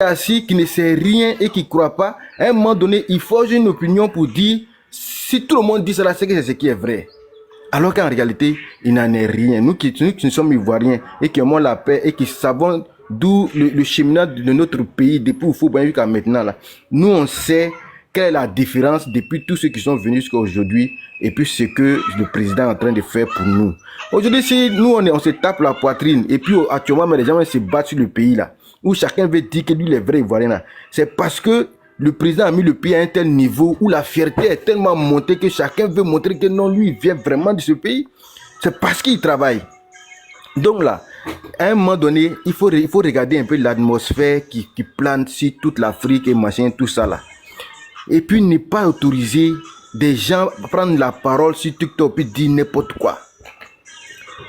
assis, qui ne sait rien et qui ne croit pas, à un moment donné, il faut une opinion pour dire, si tout le monde dit cela, c'est que c'est ce qui est vrai. Alors qu'en réalité, il n'en est rien. Nous qui sommes ivoiriens et qui aimons la paix et qui savons d'où le cheminat de notre pays, depuis Oufouba jusqu'à maintenant, là, nous on sait quelle est la différence depuis tous ceux qui sont venus jusqu'à aujourd'hui et puis ce que le président est en train de faire pour nous. Aujourd'hui, si nous on se tape la poitrine et puis actuellement les gens se battent sur le pays là, où chacun veut dire que lui il est vrai ivoirien là, c'est parce que le président a mis le pays à un tel niveau où la fierté est tellement montée que chacun veut montrer que non, lui il vient vraiment de ce pays. C'est parce qu'il travaille. Donc là, à un moment donné, il faut regarder un peu l'atmosphère qui plane sur toute l'Afrique et machin, tout ça là. Et puis ne pas autoriser des gens à prendre la parole sur TikTok et dire n'importe quoi.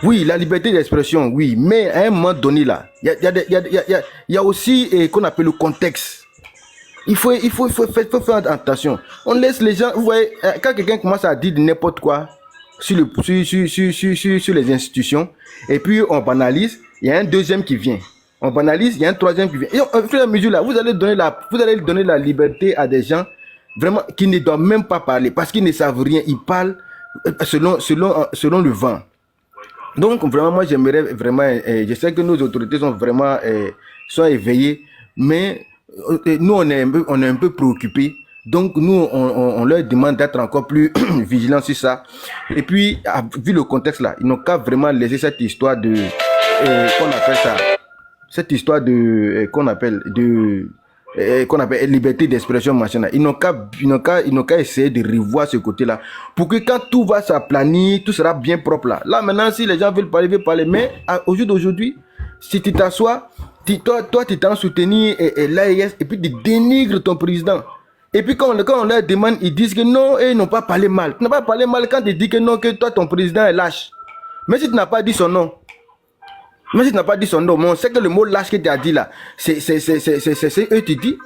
Oui, la liberté d'expression, oui, mais à un moment donné là, il y a aussi qu'on appelle le contexte. Il faut faire attention. On laisse les gens, vous voyez, quand quelqu'un commence à dire n'importe quoi sur les institutions, et puis on banalise, il y a un deuxième qui vient. On banalise, il y a un troisième qui vient. Et au fur et à mesure là, vous allez donner la liberté à des gens vraiment qui ne doivent même pas parler parce qu'ils ne savent rien. Ils parlent selon le vent. Donc vraiment, moi j'aimerais vraiment, je sais que nos autorités sont vraiment sont éveillées, mais nous on est un peu préoccupés. Donc nous on leur demande d'être encore plus vigilants sur ça. Et puis vu le contexte là, ils n'ont qu'à vraiment laisser cette histoire de qu'on appelle ça, cette histoire de qu'on appelle liberté d'expression machin là. Ils n'ont qu'à essayer de revoir ce côté là pour que quand tout va s'aplanir, tout sera bien propre là. Là maintenant, si les gens veulent parler, mais au jour d'aujourd'hui, si tu t'assois, toi tu t'en soutenir l'AES et puis tu dénigres ton président. Et puis quand on leur demande, ils disent que non, ils n'ont pas parlé mal. Tu n'as pas parlé mal quand tu dis que non, que toi ton président est lâche. Mais si tu n'as pas dit son nom, mais si tu n'as pas dit son nom, on sait que le mot lâche que tu as dit là, c'est eux qui disent.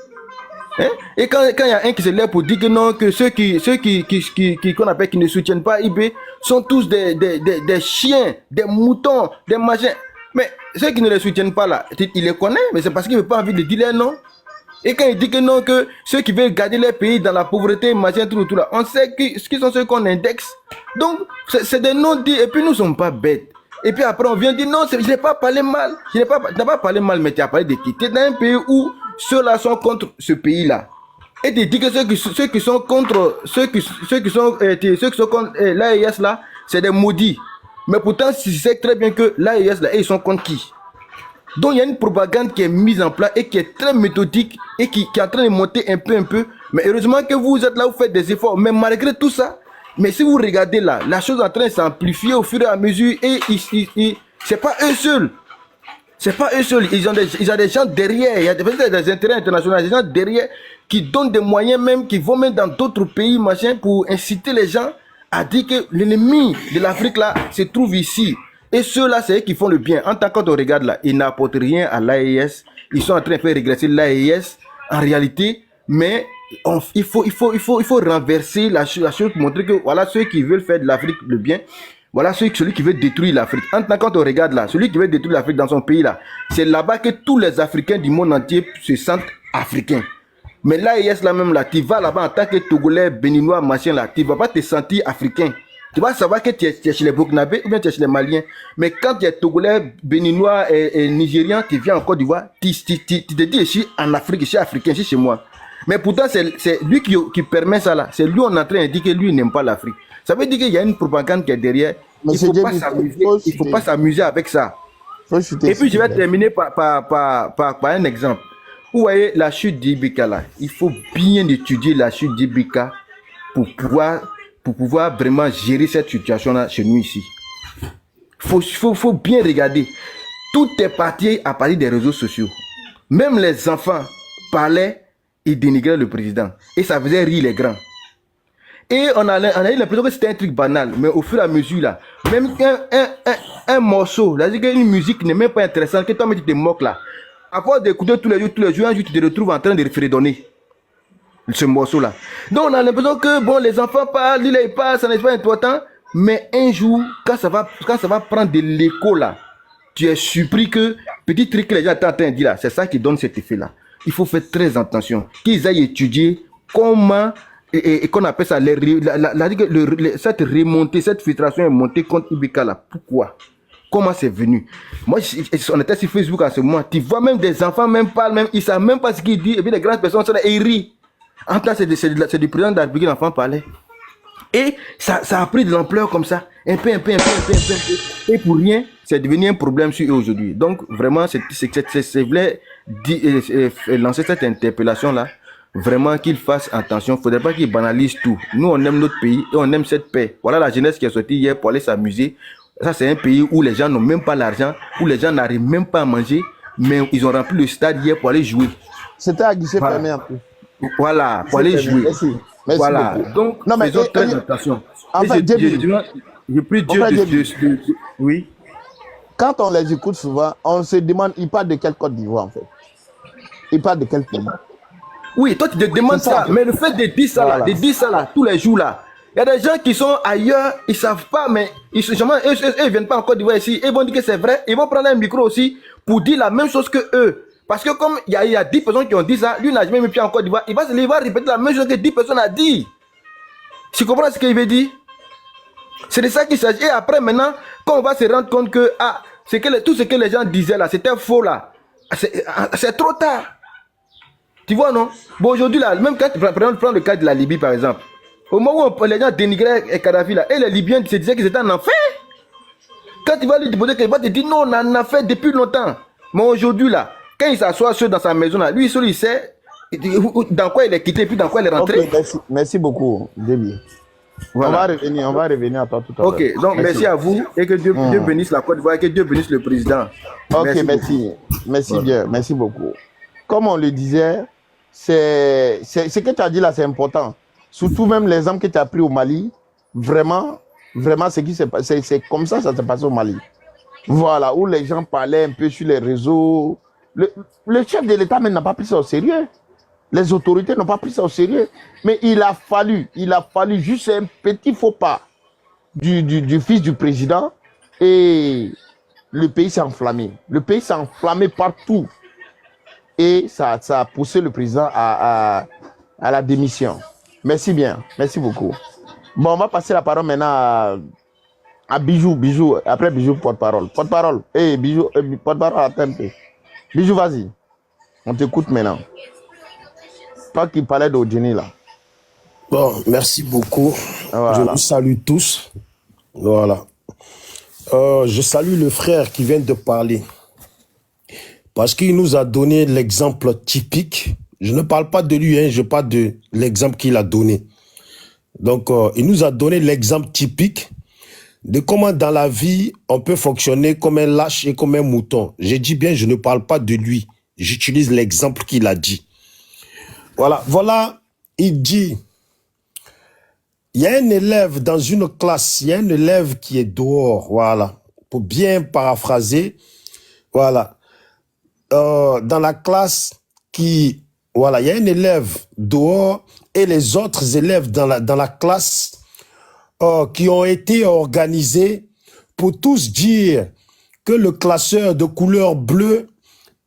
Hein? Et quand il y a un qui se lève pour dire que non, que ceux qu'on appelle qui ne soutiennent pas IB sont tous des chiens, des moutons, des machins. Mais ceux qui ne les soutiennent pas là, il les connaît, mais c'est parce qu'il veut pas envie de dire leur nom. Et quand il dit que non, que ceux qui veulent garder leur pays dans la pauvreté, machin, tout là, on sait qui sont ceux qu'on indexe. Donc, c'est des noms dits, et puis nous ne sommes pas bêtes. Et puis après, on vient dire non, je n'ai pas parlé mal. Tu n'as pas parlé mal, mais tu as parlé de qui? Tu es dans un pays où ceux-là sont contre ce pays-là. Et tu dis que ceux qui sont contre, ceux qui sont contre l'AES là, c'est des maudits. Mais pourtant, tu sais très bien que l'AES là, ils sont contre qui? Donc il y a une propagande qui est mise en place et qui est très méthodique et qui est en train de monter un peu. Mais heureusement que vous êtes là, vous faites des efforts. Mais malgré tout ça, mais si vous regardez là, la chose est en train de s'amplifier au fur et à mesure et c'est pas eux seuls. C'est pas eux seuls. Ils ont des gens derrière. Il y a des intérêts internationaux, des gens derrière qui donnent des moyens même, qui vont même dans d'autres pays, machin, pour inciter les gens à dire que l'ennemi de l'Afrique là se trouve ici. Et ceux-là, c'est eux qui font le bien. En tant qu'on regarde là, ils n'apportent rien à l'AES. Ils sont en train de faire régresser l'AES en réalité. Mais il faut renverser la chose pour montrer que voilà ceux qui veulent faire de l'Afrique le bien. Voilà celui qui veut détruire l'Afrique. En tant qu'on regarde là, celui qui veut détruire l'Afrique dans son pays là, c'est là-bas que tous les Africains du monde entier se sentent africains. Mais l'AES là même là, tu vas là-bas en tant que Togolais, Béninois, machin là, tu ne vas pas te sentir africain. Tu vas savoir que tu es chez les Burkinabés ou bien tu es chez les Maliens. Mais quand tu es Togolais, Béninois et Nigérian, tu viens en Côte d'Ivoire, tu te dis je suis en Afrique, je suis africain, je suis chez moi. Mais pourtant, c'est lui qui permet ça là. C'est lui on est en train de dire que lui n'aime pas l'Afrique. Ça veut dire qu'il y a une propagande qui est derrière. Il ne faut pas s'amuser avec ça. Et puis je vais terminer par un exemple. Vous voyez la chute d'Ibika là. Il faut bien étudier la chute d'Ibika pour pouvoir vraiment gérer cette situation-là chez nous ici. Faut bien regarder. Tout est parti à partir des réseaux sociaux. Même les enfants parlaient et dénigraient le président. Et ça faisait rire les grands. Et on a eu l'impression que c'était un truc banal. Mais au fur et à mesure, là, même un morceau, c'est-à-dire qu'une musique n'est même pas intéressante, que toi, tu te moques là. À force d'écouter tous les jours, un jour, tu te retrouves en train de fredonner ce morceau-là. Donc, on a l'impression que, bon, les enfants parlent, ils parlent, ça n'est pas important. Mais un jour, quand ça va prendre de l'écho, là, tu es surpris que, petit truc que les gens sont en train de dire là, c'est ça qui donne cet effet-là. il faut faire très attention. Qu'ils aillent étudier comment, et qu'on appelle ça, cette remontée, cette filtration est montée contre Ibeka là. Pourquoi? Comment c'est venu? Moi, on était sur Facebook à ce moment. Tu vois même des enfants, même parlent, même, ils ne savent même pas ce qu'ils disent. Et puis les grandes personnes sont là et ils rient. En temps, c'est du président de la République, l'enfant parlait. Et ça a pris de l'ampleur comme ça. Un peu. Et pour rien, c'est devenu un problème sur eux aujourd'hui. Donc, vraiment, c'est voulait lancer cette interpellation-là. Vraiment qu'ils fassent attention. Il ne faudrait pas qu'ils banalisent tout. Nous, on aime notre pays et on aime cette paix. Voilà la jeunesse qui est sortie hier pour aller s'amuser. Ça, c'est un pays où les gens n'ont même pas l'argent, où les gens n'arrivent même pas à manger, mais ils ont rempli le stade hier pour aller jouer. C'était à guichet fermé un peu. Voilà, pour aller jouer. Merci voilà, beaucoup. donc Non, mais faisons très attention. En fait, je prie Dieu de... Oui. Quand on les écoute souvent, on se demande, ils parlent de quelle Côte d'Ivoire en fait? Ils parlent de quel pays? Oui, toi tu te demandes ça, mais le fait de dire ça, voilà. De dire ça là, tous les jours là, il y a des gens qui sont ailleurs, ils ne savent pas, mais ils ne viennent pas en Côte d'Ivoire ici, ils vont dire que c'est vrai, ils vont prendre un micro aussi pour dire la même chose que eux. Parce que comme il y a 10 personnes qui ont dit ça, lui n'a jamais mis pied en Côte d'Ivoire, il va répéter la même chose que 10 personnes ont dit. Tu comprends ce qu'il veut dire? C'est de ça qu'il s'agit. Et après maintenant, quand on va se rendre compte que tout ce que les gens disaient là, c'était faux là, c'est trop tard. Tu vois non? Bon aujourd'hui là, même quand tu prends le cas de la Libye par exemple, au moment où les gens dénigraient Kadhafi là, et les Libyens se disaient qu'ils étaient en enfer. Quand tu vas lui demander, il va te dire non, on en a fait depuis longtemps. Mais aujourd'hui là, quand il s'assoit seul dans sa maison là, lui seul il sait dans quoi il est quitté puis dans quoi il est rentré. Okay, merci beaucoup, Déby. Voilà. On va revenir à toi tout à l'heure. Ok, donc merci à vous et que Dieu bénisse la Côte d'Ivoire et que Dieu bénisse le président. Ok, merci bien, merci beaucoup. Comme on le disait, ce que tu as dit là, c'est important. Surtout même l'exemple que tu as pris au Mali, vraiment, c'est comme ça s'est passé au Mali. Voilà, où les gens parlaient un peu sur les réseaux. Le chef de l'État même n'a pas pris ça au sérieux. Les autorités n'ont pas pris ça au sérieux. Mais il a fallu juste un petit faux pas du fils du président et le pays s'est enflammé. Le pays s'est enflammé partout. Et ça a poussé le président à la démission. Merci bien, merci beaucoup. Bon, on va passer la parole maintenant à Bijou. Après Bijou, porte-parole. Porte-parole, Bijou, porte-parole, attends un peu. Bijou, vas-y. On t'écoute maintenant. Toi qui parlais d'Odjini là. Bon, merci beaucoup. Voilà. Je vous salue tous. Voilà. Je salue le frère qui vient de parler. Parce qu'il nous a donné l'exemple typique. Je ne parle pas de lui, hein, je parle de l'exemple qu'il a donné. Donc, il nous a donné l'exemple typique de comment dans la vie, on peut fonctionner comme un lâche et comme un mouton. J'ai dit bien, je ne parle pas de lui. J'utilise l'exemple qu'il a dit. Voilà, il dit, il y a un élève dans une classe, il y a un élève qui est dehors, voilà, pour bien paraphraser, voilà. Dans la classe il y a un élève dehors et les autres élèves dans la classe qui ont été organisés pour tous dire que le classeur de couleur bleue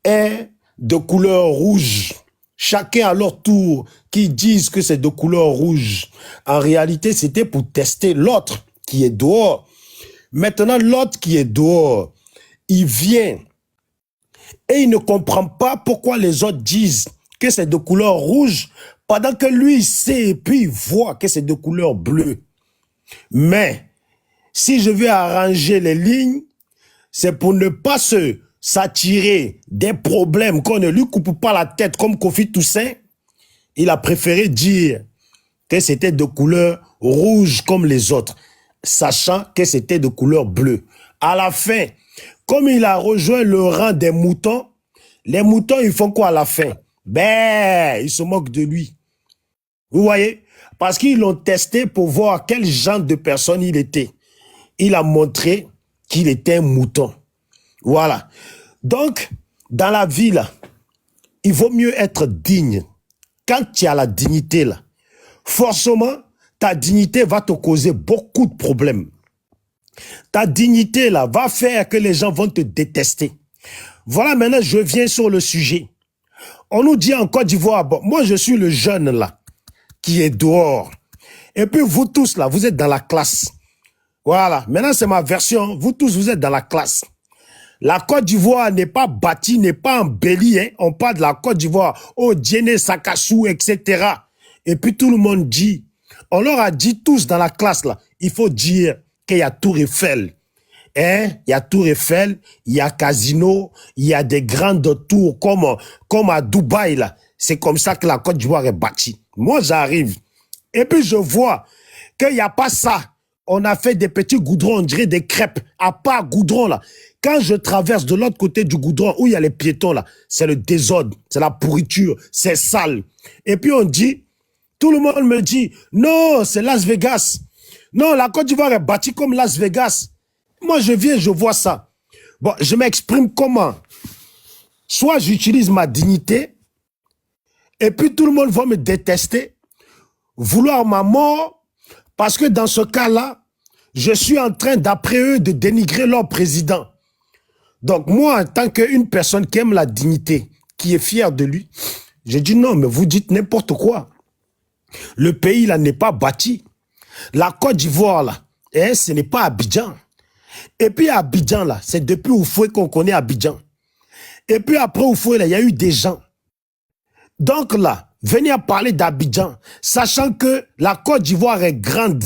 est de couleur rouge. Chacun à leur tour qui disent que c'est de couleur rouge. En réalité, c'était pour tester l'autre qui est dehors. Maintenant, l'autre qui est dehors, il vient et il ne comprend pas pourquoi les autres disent que c'est de couleur rouge pendant que lui, il sait et puis il voit que c'est de couleur bleue. Mais si je vais arranger les lignes, c'est pour ne pas s'attirer des problèmes, qu'on ne lui coupe pas la tête comme Kofi Toussaint. Il a préféré dire que c'était de couleur rouge comme les autres, sachant que c'était de couleur bleue. À la fin, comme il a rejoint le rang des moutons, les moutons, ils font quoi à la fin? Ben, ils se moquent de lui. Vous voyez? Parce qu'ils l'ont testé pour voir quel genre de personne il était. Il a montré qu'il était un mouton. Voilà. Donc, dans la vie, là, il vaut mieux être digne. Quand tu as la dignité, là, forcément, ta dignité va te causer beaucoup de problèmes. Ta dignité, là, va faire que les gens vont te détester. Voilà, maintenant, je viens sur le sujet. On nous dit en Côte d'Ivoire, bon, moi je suis le jeune là, qui est dehors. Et puis vous tous là, vous êtes dans la classe. Voilà, maintenant c'est ma version. Vous tous, vous êtes dans la classe. La Côte d'Ivoire n'est pas bâtie, n'est pas embellie. Hein. On parle de la Côte d'Ivoire, oh, Djéné, Sakassou, etc. Et puis tout le monde dit, on leur a dit tous dans la classe là, il faut dire qu'il y a Tour Eiffel. Hein? Il y a Tour Eiffel, il y a Casino, il y a des grandes tours comme à Dubaï là. C'est comme ça que la Côte d'Ivoire est bâtie. Moi, j'arrive. Et puis je vois qu'il n'y a pas ça. On a fait des petits goudrons, on dirait des crêpes. À part goudron là. Quand je traverse de l'autre côté du goudron, où il y a les piétons là, c'est le désordre, c'est la pourriture, c'est sale. Et puis on dit, tout le monde me dit, non, c'est Las Vegas. Non, la Côte d'Ivoire est bâtie comme Las Vegas. Moi, je viens, je vois ça. Bon, je m'exprime comment? Soit j'utilise ma dignité, et puis tout le monde va me détester, vouloir ma mort, parce que dans ce cas-là, je suis en train, d'après eux, de dénigrer leur président. Donc moi, en tant qu'une personne qui aime la dignité, qui est fière de lui, j'ai dit non, mais vous dites n'importe quoi. Le pays là n'est pas bâti. La Côte d'Ivoire là, ce n'est pas Abidjan. Et puis Abidjan là, c'est depuis Oufoué qu'on connaît Abidjan. Et puis après Oufoué là, il y a eu des gens. Donc là, venir parler d'Abidjan, sachant que la Côte d'Ivoire est grande.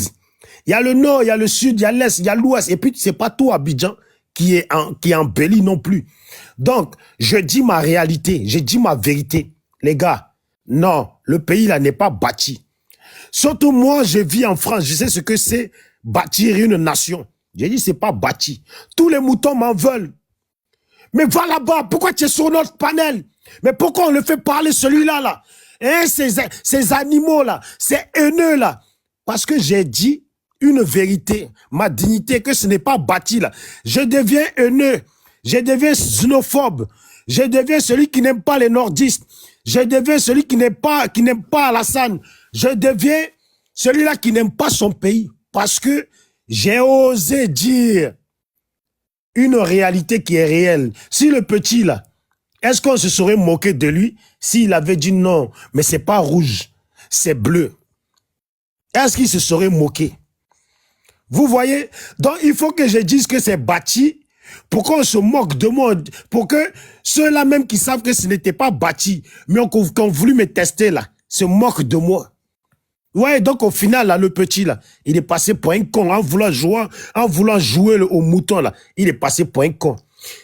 Il y a le nord, il y a le sud, il y a l'est, il y a l'ouest. Et puis c'est pas tout Abidjan qui est embelli non plus. Donc, je dis ma réalité, je dis ma vérité. Les gars, non, le pays là n'est pas bâti. Surtout moi, je vis en France, je sais ce que c'est bâtir une nation. J'ai dit, c'est pas bâti. Tous les moutons m'en veulent. Mais va là-bas, pourquoi tu es sur notre panel? Mais pourquoi on le fait parler celui-là, là? Hein, ces animaux, là, ces haineux, là. Parce que j'ai dit une vérité, ma dignité, que ce n'est pas bâti, là. Je deviens haineux, je deviens xénophobe, je deviens celui qui n'aime pas les nordistes, je deviens celui qui n'aime pas Alassane, je deviens celui-là qui n'aime pas son pays. Parce que j'ai osé dire une réalité qui est réelle. Si le petit, là, est-ce qu'on se serait moqué de lui s'il avait dit non, mais c'est pas rouge, c'est bleu? Est-ce qu'il se serait moqué? Vous voyez? Donc, il faut que je dise que c'est bâti pour qu'on se moque de moi, pour que ceux-là même qui savent que ce n'était pas bâti, mais qui ont voulu me tester, là, se moquent de moi. Ouais, donc au final, là, le petit, là, il est passé pour un con en voulant jouer au mouton, là. Il est passé pour un con.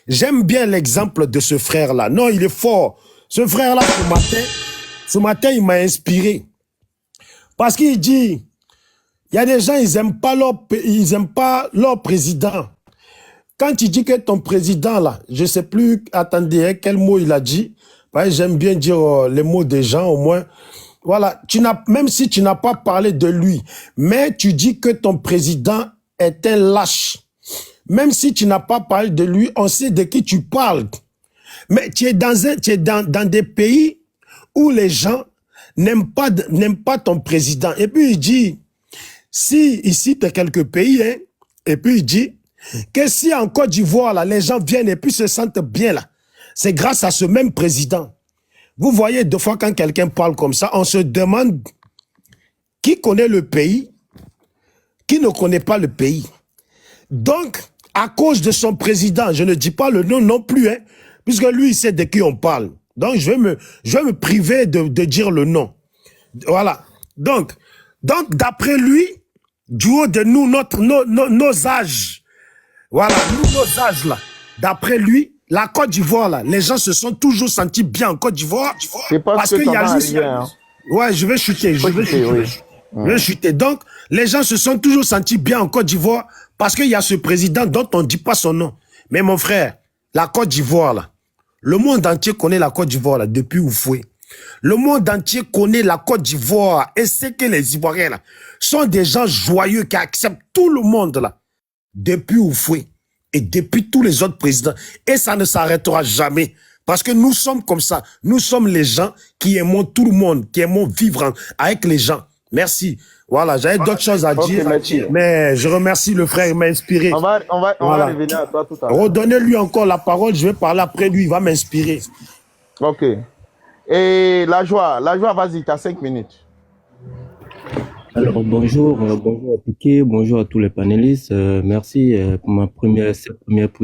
J'aime bien l'exemple de ce frère-là. Non, il est fort. Ce frère-là, ce matin, il m'a inspiré. Parce qu'il dit, il y a des gens, ils aiment pas leur président. Quand il dit que ton président, là, je sais plus, attendez, hein, quel mot il a dit. Ouais, j'aime bien dire les mots des gens, au moins. Voilà, même si tu n'as pas parlé de lui, mais tu dis que ton président est un lâche. Même si tu n'as pas parlé de lui, on sait de qui tu parles. Mais tu es dans des pays où les gens n'aiment pas ton président. Et puis il dit, si ici tu as quelques pays, hein, et puis il dit que si en Côte d'Ivoire, là, les gens viennent et puis se sentent bien là, c'est grâce à ce même président. Vous voyez, deux fois quand quelqu'un parle comme ça, on se demande qui connaît le pays, qui ne connaît pas le pays. Donc, à cause de son président, je ne dis pas le nom non plus, hein, puisque lui, il sait de qui on parle. Donc, je vais me priver de dire le nom. Voilà. Donc d'après lui, du haut de nous, nos âges, voilà, nos âges là, d'après lui, la Côte d'Ivoire, là, les gens se sont toujours sentis bien en Côte d'Ivoire. Parce qu'il y a juste... Hein. Ouais, je vais chuter. Je vais chuter. Donc, les gens se sont toujours sentis bien en Côte d'Ivoire parce qu'il y a ce président dont on ne dit pas son nom. Mais mon frère, la Côte d'Ivoire, là, le monde entier connaît la Côte d'Ivoire, là, depuis Oufoué. Le monde entier connaît la Côte d'Ivoire et sait que les Ivoiriens, là, sont des gens joyeux qui acceptent tout le monde, là, depuis Oufoué. Et depuis tous les autres présidents. Et ça ne s'arrêtera jamais. Parce que nous sommes comme ça. Nous sommes les gens qui aimons tout le monde, qui aimons vivre avec les gens. Merci. Voilà, j'avais d'autres choses à dire. Mais je remercie le frère, il m'a inspiré. On va revenir à toi tout à l'heure. Redonnez-lui encore la parole, je vais parler après lui, il va m'inspirer. Ok. Et la joie, vas-y, tu as 5 minutes. Alors, bonjour à Piqué, bonjour à tous les panélistes. Merci pour cette première prise